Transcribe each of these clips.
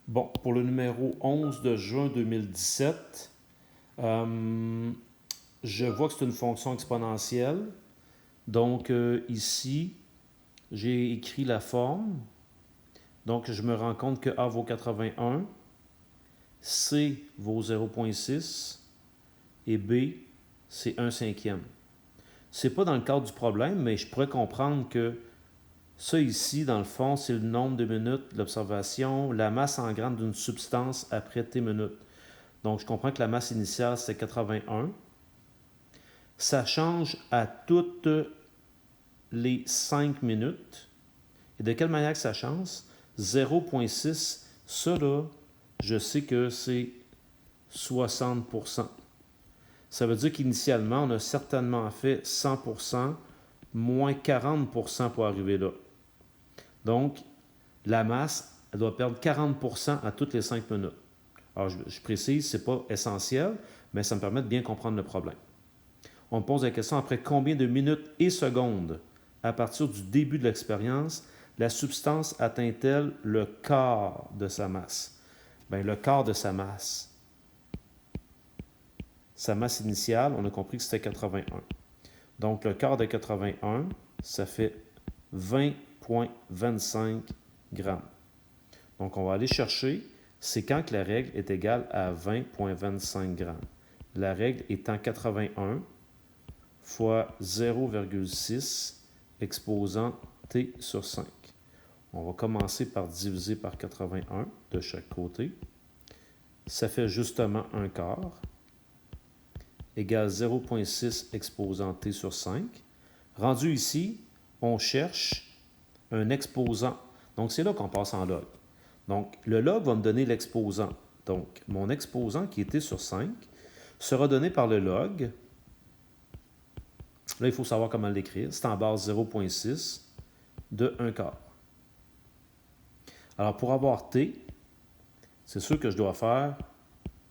Bon, pour le numéro 11 de juin 2017, je vois que c'est une fonction exponentielle. Donc ici, j'ai écrit la forme. Donc je me rends compte que A vaut 81, C vaut 0,6 et B, c'est 1 cinquième. C'est pas dans le cadre du problème, mais je pourrais comprendre que ça ici, dans le fond, c'est le nombre de minutes de l'observation, la masse en grammes d'une substance après T minutes. Donc, je comprends que la masse initiale, c'est 81. Ça change à toutes les 5 minutes. Et de quelle manière que ça change? 0,6, ça là, je sais que c'est 60%. Ça veut dire qu'initialement, on a certainement fait 100%, moins 40% pour arriver là. Donc, la masse, elle doit perdre 40% à toutes les 5 minutes. Alors, je précise, ce n'est pas essentiel, mais ça me permet de bien comprendre le problème. On me pose la question, après combien de minutes et secondes, à partir du début de l'expérience, la substance atteint-elle le quart de sa masse? Bien, le quart de sa masse initiale, on a compris que c'était 81. Donc, le quart de 81, ça fait 20,25 grammes. Donc, on va aller chercher, c'est quand que la règle est égale à 20,25 grammes. La règle étant 81 fois 0,6 exposant T sur 5. On va commencer par diviser par 81 de chaque côté. Ça fait justement un quart, égale 0,6 exposant T sur 5. Rendu ici, on cherche un exposant. Donc, c'est là qu'on passe en log. Donc, le log va me donner l'exposant. Donc, mon exposant qui était sur 5 sera donné par le log. Là, il faut savoir comment l'écrire. C'est en base 0,6 de 1 quart. Alors, pour avoir T, c'est sûr que je dois faire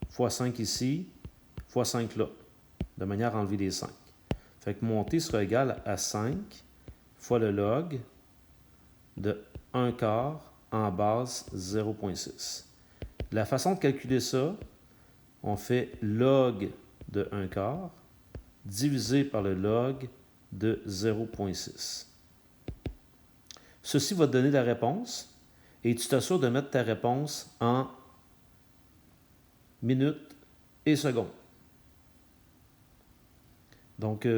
fois 5 ici, fois 5 là, de manière à enlever les 5. Fait que mon T sera égal à 5 fois le log de 1 quart en base 0,6. La façon de calculer ça, on fait log de 1 quart divisé par le log de 0,6. Ceci va te donner la réponse et tu t'assures de mettre ta réponse en minutes et secondes. Donc,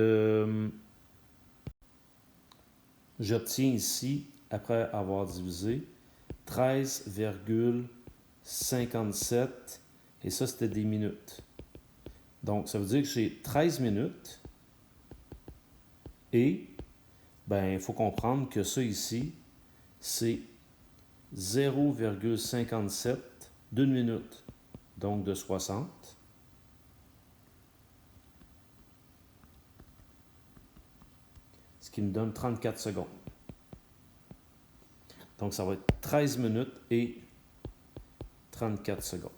j'obtiens ici, après avoir divisé, 13,57 et ça, c'était des minutes. Donc, ça veut dire que j'ai 13 minutes et, ben, il faut comprendre que ça ici, c'est 0,57 d'une minute, donc de 60. Ce qui me donne 34 secondes. Donc, ça va être 13 minutes et 34 secondes.